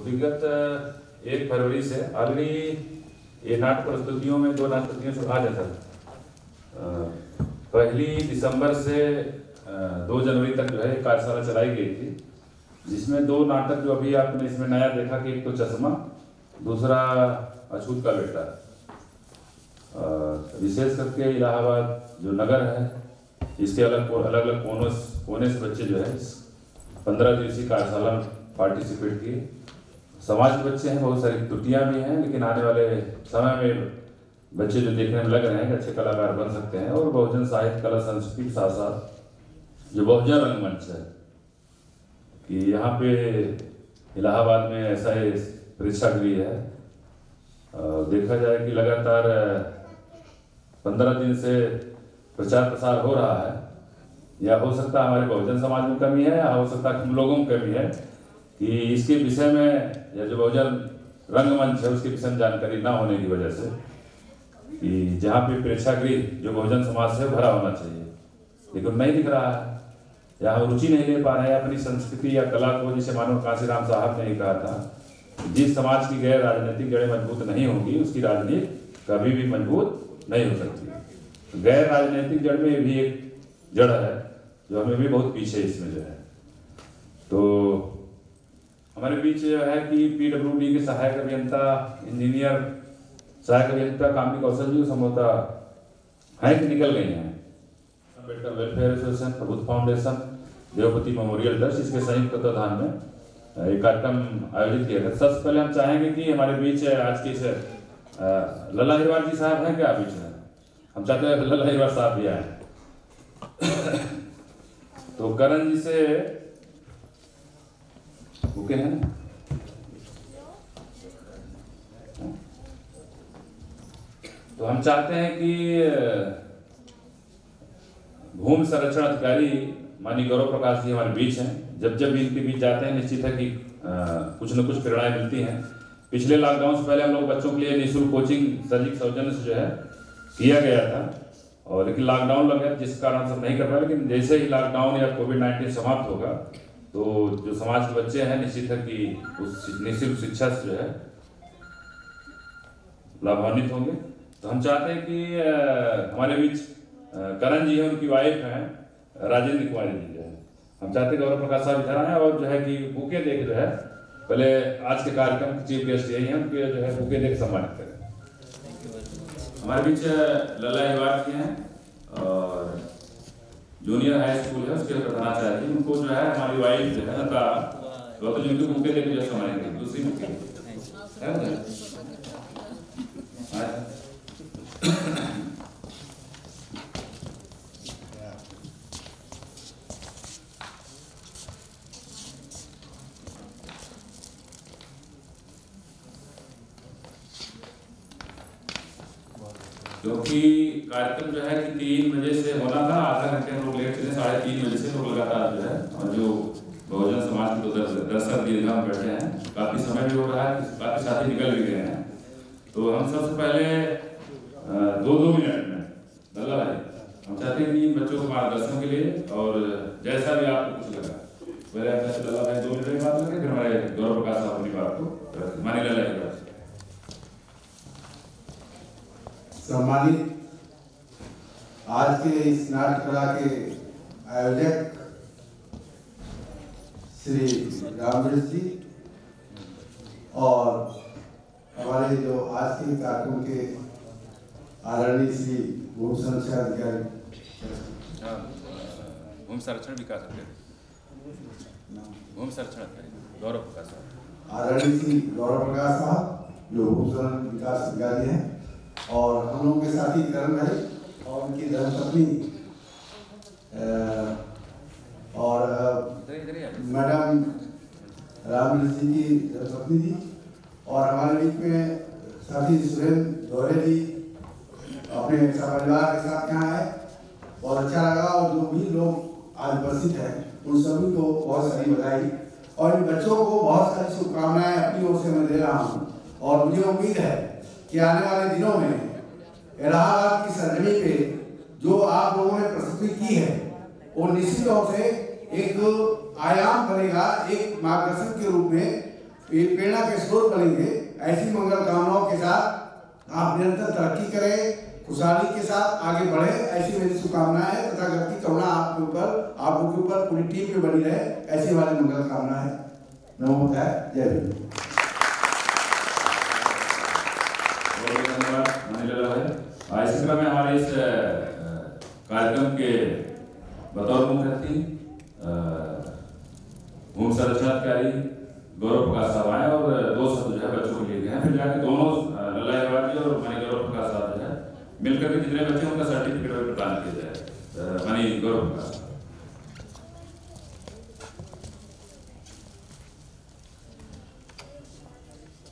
विगत 1 फरवरी से ऑलरेडी ये नाट्य प्रस्तुतियों में 2 नाट्य प्रस्तुतियों से आ जाता था। 1 दिसंबर से 2 जनवरी तक जो है कार्यशाला चलाई गई थी, जिसमें 2 नाटक जो अभी आपने इसमें नया देखा कि एक तो चश्मा, दूसरा अछूत का बेटा। विशेष करके इलाहाबाद जो नगर है, इसके अलग अलग कोने से बच्चे जो है इस 15 दिवसीय कार्यशाला में पार्टिसिपेट किए। समाज के बच्चे हैं, बहुत सारी त्रुटियां भी हैं, लेकिन आने वाले समय में बच्चे जो देखने में लग रहे हैं कि अच्छे कलाकार बन सकते हैं। और बहुजन साहित्य कला संस्कृति के साथ साथ जो बहुजन रंगमंच है कि यहाँ पे इलाहाबाद में ऐसा ही प्रेक्षागृह है। देखा जाए कि लगातार 15 दिन से प्रचार प्रसार हो रहा है, या हो सकता है हमारे बहुजन समाज में कमी है, या हो सकता है हम लोगों में कमी है कि इसके विषय में या जो बहुजन रंगमंच है उसके विषय में जानकारी ना होने की वजह से, कि जहाँ पे प्रेक्षागृह जो बहुजन समाज से भरा होना चाहिए लेकिन नहीं दिख रहा है, या हम रुचि नहीं ले पा रहे हैं अपनी संस्कृति या कला को। जिसे मानव कांशीराम साहब ने कहा था, जिस समाज की गैर राजनीतिक जड़ें मजबूत नहीं होंगी उसकी राजनीति कभी भी मजबूत नहीं हो सकती। गैर राजनीतिक जड़ में भी एक जड़ है जो हमें भी बहुत पीछे इसमें जो है। तो हमारे बीच है कि PWD के सहायक अभियंता, इंजीनियर, सहायक अभियंता कामनी कौशल जी संभवतः हैं कि निकल गए हैं। अम्बेडकर वेलफेयर एसोसिएशन, प्रबुद्ध फाउंडेशन, देवपति मेमोरियल ट्रस्ट, इसके संयुक्त तत्वाधान में एक कार्यक्रम आयोजित किया गया। सबसे पहले हम चाहेंगे कि हमारे बीच आज की लल्ला हिरवार जी साहब हैं क्या बीच में? हम चाहते हैं लल्ला हिरवार साहब भी आए। तो करण जी से ओके हैं? तो हम चाहते हैं कि भूमि संरक्षण अधिकारी माननीय गौरव प्रकाश जी हमारे बीच हैं। जब जब इनके बीच जाते हैं निश्चित है कि कुछ न कुछ प्रेरणाएं मिलती हैं। पिछले लॉकडाउन से पहले हम लोग बच्चों के लिए निःशुल्क कोचिंग सर जी के सौजन्य से जो है किया गया था, और लेकिन लॉकडाउन लग गया जिस कारण सब नहीं कर पाए। लेकिन जैसे ही लॉकडाउन या कोविड-19 समाप्त होगा तो जो समाज के बच्चे हैं निश्चित है कि उस निःशुल्क शिक्षा से जो है लाभान्वित होंगे। तो हम चाहते हैं कि हमारे बीच करण जी हैं, उनकी वाइफ हैं राजेंद्र कुमारी जी जो है, हम चाहते हैं गौरव प्रकाश साहब इधर आए और जो है कि बुके देके जो है पहले आज के कार्यक्रम के चीफ गेस्ट यही हैं, उनके जो है बुके देके सम्मानित करें। हमारे बीच लल्ला हिरवार जी हैं और जूनियर हाई स्कूल है उसके प्रधानाचार्य जी, उनको जो है हमारी वाइफ जो है उनका गौतम जी उनके बुके देके जो सम्मानित करें। दूसरी बुके क्योंकि कार्यक्रम जो है कि 3 बजे से होना था, आधा घंटे हम लोग लेट चले, 3:30 बजे से लोग लगातार जो है और जो बहुजन समाज के तो दर्शक दीर्घा में बैठे हैं, काफी समय भी हो रहा है, काफी साथी निकल भी गए हैं। तो हम सबसे पहले 2-2 मिनट में लल्ला भाई हम चाहते हैं कि बच्चों को मार्गदर्शन के लिए और जैसा भी आपको कुछ लगा पहले आप लल्ला भाई 2 मिनट में बात करें, फिर हमारे गौरव प्रकाश साहब अपनी बात को मानी लल्ला की बात। सम्मानित आज के इस नाट्य कला के आयोजक श्री रामवृक्ष जी और हमारे जो आज के कार्यक्रम के आदरणीय श्री भूमि संरक्षण अधिकारी, भूमि संरक्षण विकास अधिकारी, भूमि संरक्षण अधिकारी गौरव प्रकाश साहब, आदरणीय श्री गौरव प्रकाश साहब जो भूमि संरक्षण विकास अधिकारी हैं, और हम लोगों के साथी करण भाई और उनकी धर्मपत्नी और मैडम रामवृक्ष जी की धर्मपत्नी जी, और हमारे बीच में साथी सुरेंद्र दोहरे जी अपने परिवार के साथ यहाँ आए, बहुत अच्छा लगा। और जो भी लोग आज उपस्थित हैं उन सभी को बहुत सारी बधाई और इन बच्चों को बहुत सारी शुभकामनाएं अपनी ओर से मैं दे रहा हूँ। और मुझे उम्मीद है कि आने वाले दिनों में इलाहाबाद की सरजमी पे जो आप लोगों ने प्रस्तुति की है वो निश्चित तौर से एक आयाम बनेगा, एक मार्गदर्शन के रूप में ये प्रेरणा के स्रोत बनेंगे। ऐसी मंगल कामनाओं के साथ आप निरंतर तरक्की करें, खुशहाली के साथ आगे बढ़े, ऐसी मेरी शुभकामनाएं है तथा घर की करुणा आपके ऊपर, आप लोगों के ऊपर, पूरी टीम पे बनी रहे, ऐसी हमारी मंगल कामना है। नमस्कार, जय हिंद। बहुत धन्यवाद माननीय भाई। इसी क्रम में हमारे इस कार्यक्रम के बतौर मुख्य अतिथि भूमि संरक्षणाधिकारी गौरव प्रकाश साहब आए और 2 शब्द जो है बच्चों को लिए गए हैं। फिर जाके दोनों लल्ला अग्रवाल जी और माननीय गौरव प्रकाश साहब जो है मिलकर के जितने बच्चे उनका सर्टिफिकेट प्रदान किया जाए। माननीय Gaurav Prakash.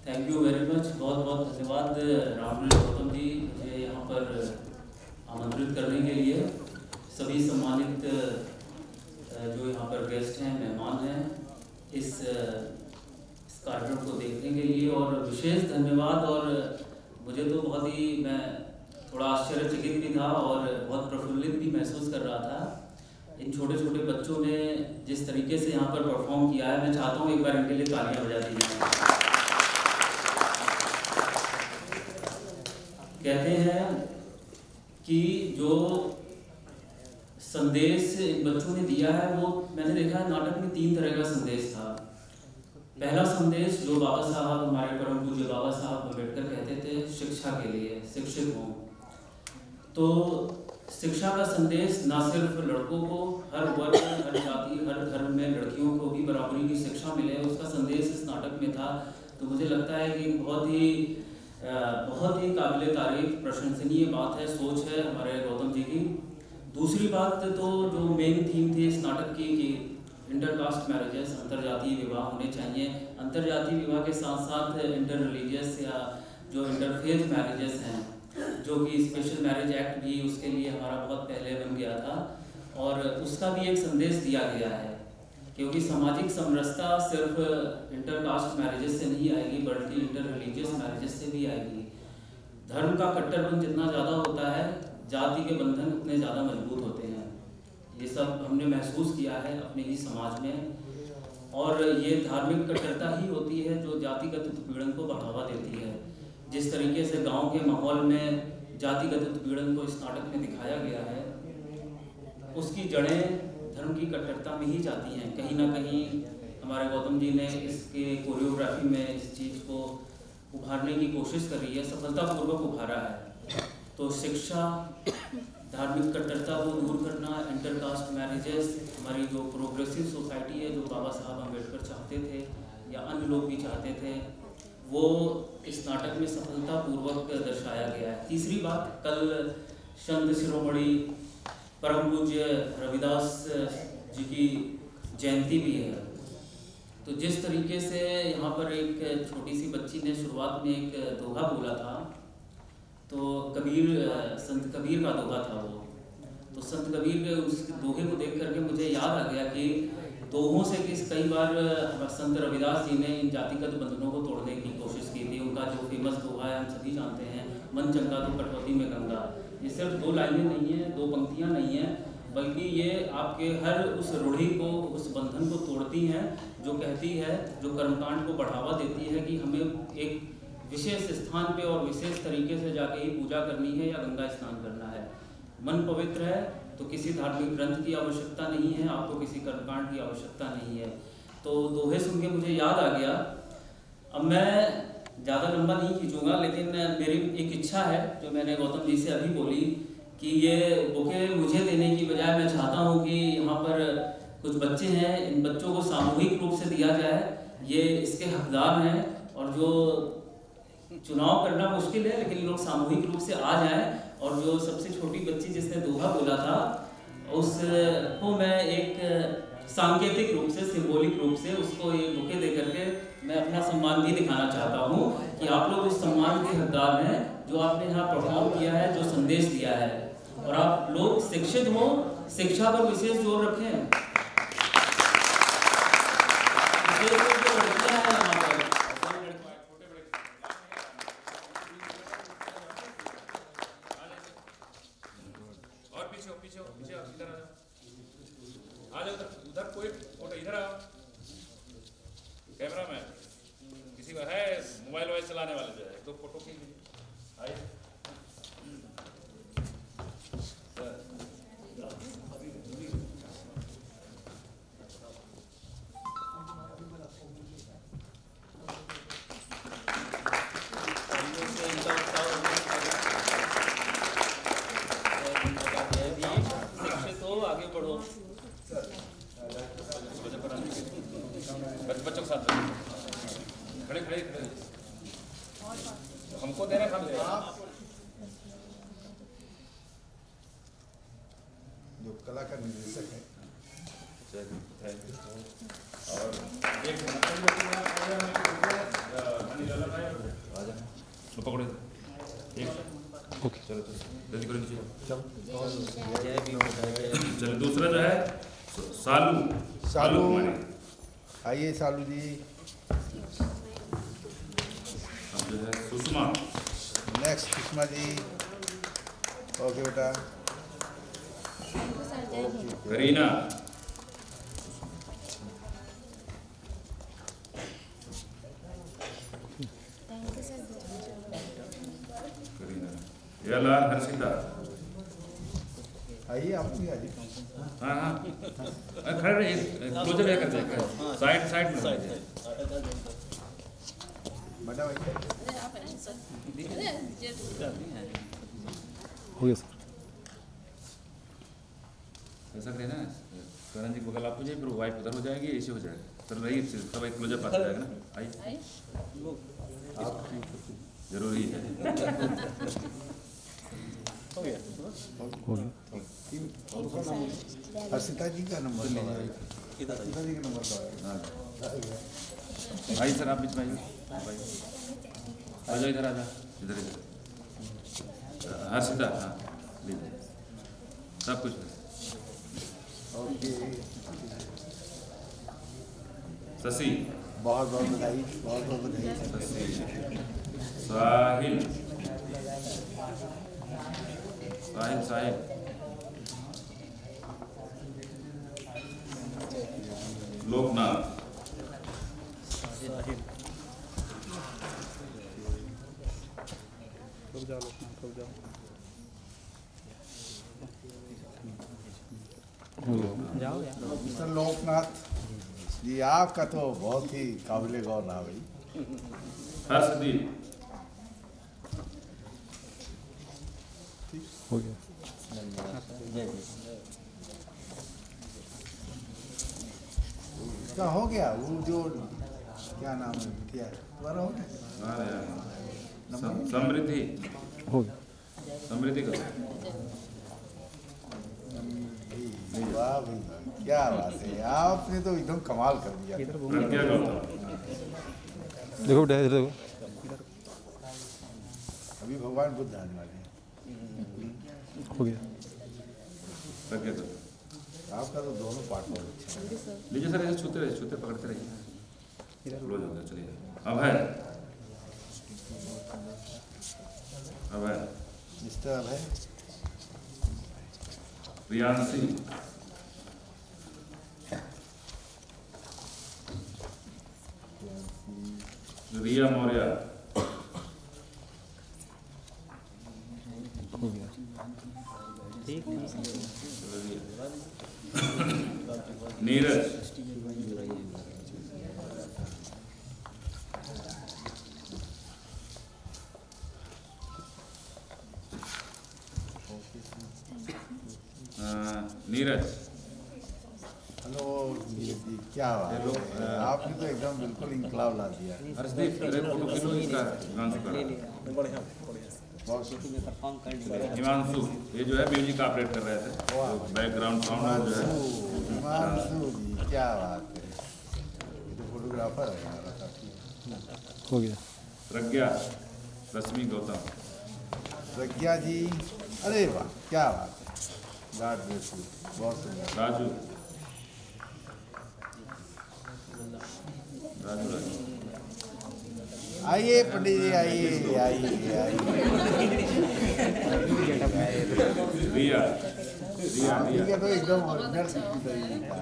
Thank you very much. बहुत बहुत धन्यवाद रामवीर गौतम जी, मुझे यहाँ पर आमंत्रित करने के लिए। सभी सम्मानित जो यहाँ पर गेस्ट हैं, मेहमान हैं, इस कार्यक्रम को देखने के लिए, और विशेष धन्यवाद। और मुझे तो बहुत ही, मैं थोड़ा आश्चर्यचकित भी था और बहुत प्रफुल्लित भी महसूस कर रहा था। इन छोटे छोटे बच्चों ने जिस तरीके से यहाँ पर परफॉर्म किया है, मैं चाहता हूँ एक बार इनके लिए तालियां बजा दी जाए। कहते हैं कि जो संदेश इन बच्चों ने दिया है, वो मैंने देखा है नाटक में 3 तरह का संदेश था। पहला संदेश जो बाबा साहब, हमारे परम पूज्य बाबा साहब अम्बेडकर कहते थे, शिक्षा के लिए, शिक्षित हों। तो शिक्षा का संदेश ना सिर्फ लड़कों को, हर वर्ग, हर जाति, हर धर्म में लड़कियों को भी बराबरी की शिक्षा मिले, उसका संदेश इस नाटक में था। तो मुझे लगता है कि बहुत ही काबिले तारीफ, प्रशंसनीय बात है, सोच है हमारे गौतम जी की। दूसरी बात तो जो मेन थीम थी इस नाटक की कि इंटरकास्ट मैरिजेस, अंतरजातीय विवाह होने चाहिए। अंतरजातीय विवाह के साथ साथ इंटर रिलीजियस या जो इंटरफेथ मैरिजेस हैं, जो कि स्पेशल मैरिज एक्ट भी उसके लिए हमारा बहुत पहले बन गया था, और उसका भी एक संदेश दिया गया है। क्योंकि सामाजिक समरसता सिर्फ इंटरकास्ट मैरिजेस से नहीं आएगी, बल्कि इंटर रिलीजियस मैरिजेस से भी आएगी। धर्म का कट्टरपन जितना ज़्यादा होता है, जाति के बंधन उतने ज़्यादा मजबूत होते हैं। ये सब हमने महसूस किया है अपने ही समाज में। और ये धार्मिक कट्टरता ही होती है जो जातिगत उत्पीड़न को बढ़ावा देती है। जिस तरीके से गांव के माहौल में जातिगत उत्पीड़न को इस नाटक में दिखाया गया है, उसकी जड़ें धर्म की कट्टरता में ही जाती हैं। कहीं ना कहीं हमारे गौतम जी ने इसके कोरियोग्राफी में इस चीज़ को उभारने की कोशिश करी है, सफलतापूर्वक उभारा है। तो शिक्षा, धार्मिक कट्टरता को दूर करना, इंटरकास्ट मैरिजेस, हमारी जो प्रोग्रेसिव सोसाइटी है, जो बाबा साहब अम्बेडकर चाहते थे या अन्य लोग भी चाहते थे, वो इस नाटक में सफलतापूर्वक दर्शाया गया है। तीसरी बात, कल संत शिरोमणि परम पूज्य रविदास जी की जयंती भी है। तो जिस तरीके से यहाँ पर एक छोटी सी बच्ची ने शुरुआत में एक दोहा बोला था, तो संत कबीर का दोहा था वो। तो संत कबीर के उस दोहे को देख करके मुझे याद आ गया कि दोहों से कई बार संत रविदास जी ने इन जातिगत बंधनों को तोड़ने की कोशिश की थी। उनका जो फेमस दोहा है हम सभी जानते हैं, मन चंगा तो कटौती में गंगा। ये सिर्फ 2 लाइनें नहीं है, 2 पंक्तियां नहीं है, बल्कि ये आपके हर उस रूढ़ी को, उस बंधन को तोड़ती हैं जो कहती है, जो कर्मकांड को बढ़ावा देती है कि हमें एक विशेष स्थान पे और विशेष तरीके से जाके ही पूजा करनी है या गंगा स्नान करना है। मन पवित्र है तो किसी धार्मिक ग्रंथ की आवश्यकता नहीं है, आपको किसी कर्मकांड की आवश्यकता नहीं है। तो दोहे सुन के मुझे याद आ गया। अब मैं ज़्यादा लंबा नहीं खींचूंगा, लेकिन मेरी एक इच्छा है जो मैंने गौतम जी से अभी बोली कि ये बुके मुझे देने की बजाय मैं चाहता हूँ कि यहाँ पर कुछ बच्चे हैं, इन बच्चों को सामूहिक रूप से दिया जाए। ये इसके हकदार हैं, और जो चुनाव करना मुश्किल है, लेकिन लोग सामूहिक रूप से आ जाएं। और जो सबसे छोटी बच्ची जिसने दोहा बोला था, उसको मैं एक सांकेतिक रूप से, सिंबॉलिक रूप से उसको ये बुके दे करके मैं अपना सम्मान भी दिखाना चाहता हूँ कि आप लोग उस सम्मान के हकदार हैं जो आपने यहाँ परफॉर्म किया है, जो संदेश दिया है। और आप लोग शिक्षित हो, शिक्षा पर विशेष जोर रखें। बच्चों के साथ खड़े खड़े खड़े हमको देना काम ले जो कला का निर्देशक है और एक पकड़ो एक ओके चलो जल्दी करो नीचे चलो दूसरा जो है सालू आइए सालू जी। अब जो है सुषमा नेक्स्ट सुषमा जी। ओके बेटा। करीना याला हर्षिता आइए आप भी आइए। हाँ हाँ खड़े रहिए क्लोजर कर दे साइड साइड में बड़ा भाई हो गया सर। ऐसा करें ना करण जी बगल आप हो जाए फिर वाइफ उधर हो जाएगी ऐसे हो जाएगा सर रही सब एक क्लोजर पास जाएगा ना आइए जरूरी है हो गया हर्षिता जी का नंबर हर्षिता जी का नंबर भाई सर आप बीच में आइए आ जाओ इधर आ जाओ इधर इधर हर्षिता हाँ लीजिए सब कुछ ओके। शशि बहुत बहुत बधाई बहुत बहुत बधाई। साहिल साहिल साहिल लोकनाथ मिस्टर लोकनाथ जी आपका तो बहुत ही काबिले गौर रहा भाई। हर्षदीप हो गया इसका हो गया वो जो क्या नाम है क्या तुम्हारा हो गया समृद्धि हो गया समृद्धि का वाह भाई क्या बात है आपने तो एकदम कमाल कर दिया। प्रज्ञा गौतम देखो बेटा इधर देखो अभी भगवान बुद्ध आने वाले हैं। हो गया प्रज्ञा गौतम आपका तो दोनों पार्ट बहुत अच्छा है। लीजिए सर ऐसे छूते रहिए छूते पकड़ते रहिए क्लोज हो गया चलिए अभय अभय मिस्टर अभय प्रियांशी रिया मौर्य हो गया नीरज नीरज हेलो नीरज जी क्या बात है आपने तो एकदम बिल्कुल इंकलाब ला दिया। हर्षदीप तेरे फोटो खींचो इसका हिमांशु ये जो है म्यूजिक ऑपरेट कर रहे थे बैकग्राउंड साउंड जो है हिमांशु जी क्या बात है ये तो फोटोग्राफर है हमारा काफी। हो गया प्रज्ञा रश्मि गौतम प्रज्ञा जी अरे वाह क्या बात है गॉड ब्लेस यू बहुत सुंदर। राजू राजू राजू आइए पंडित जी आइए आइए आइए। रिया रिया ठीक रिया है तो एकदम ओरिजिनल तरीके का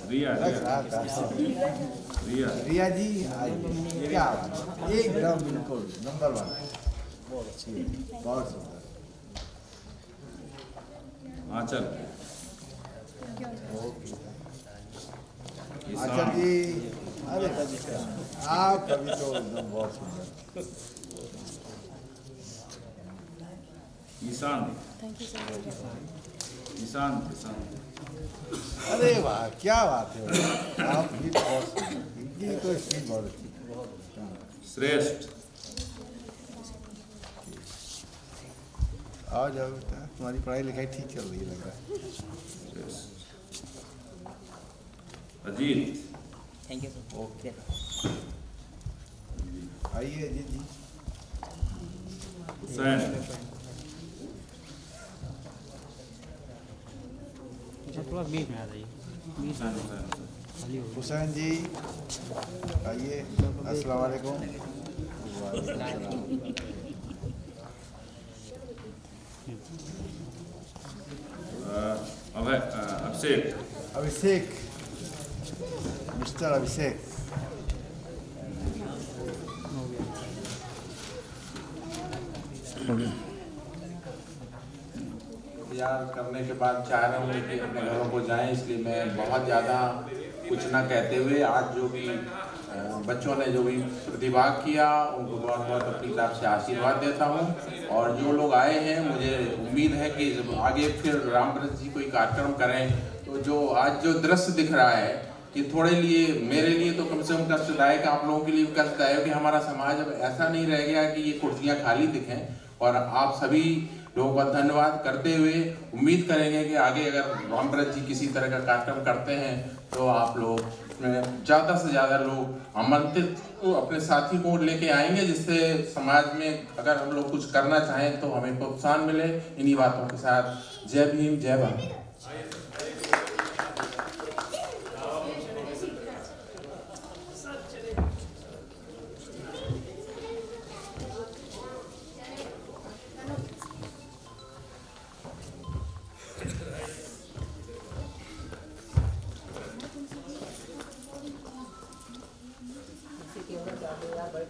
रिया लग रहा था। रिया रिया जी आइए क्या बात है एकदम बिल्कुल नंबर 1 बहुत सुंदर। आंचल अच्छा जी अरे आप कभी तो एकदम बहुत सुंदर। ईशान अरे वाह, क्या बात है, आप भी बहुत इनकी तो स्पीच बहुत अच्छी। श्रेष्ठ। आओ जाओ बेटा, तुम्हारी पढ़ाई लिखाई ठीक चल रही है लग रहा है। अजीत। Thank you. ओके, आइए अजीत जी। हुसैन। थोड़ा बीच में आ जाइए। हुसैन जी आइए। अस्सलाम वालेकुम। अभिषेक। अभिषेक, मिस्टर अभिषेक। इंतजार करने के बाद चाह रहा हूँ कि अपने घरों को जाएं, इसलिए मैं बहुत ज़्यादा कुछ ना कहते हुए आज जो भी बच्चों ने जो भी प्रतिभाग किया उनको बहुत बहुत अपनी तरफ से आशीर्वाद देता हूँ। और जो लोग आए हैं, मुझे उम्मीद है कि जब आगे फिर रामप्रसाद जी कोई कार्यक्रम करें तो जो आज जो दृश्य दिख रहा है कि थोड़े लिए, मेरे लिए तो कम से कम कष्टदायक, आप लोगों के लिए भी कष्टदायक कि हमारा समाज अब ऐसा नहीं रह गया कि ये कुर्सियाँ खाली दिखें। और आप सभी लोगों का धन्यवाद करते हुए उम्मीद करेंगे कि आगे अगर रामप्रसाद जी किसी तरह का कार्यक्रम करते हैं तो आप लोग ज़्यादा से ज़्यादा लोग आमंत्रित अपने साथी को लेके आएंगे, जिससे समाज में अगर हम लोग कुछ करना चाहें तो हमें प्रोत्साहन मिले। इन्हीं बातों के साथ जय भीम, जय भारत। यार बड़ी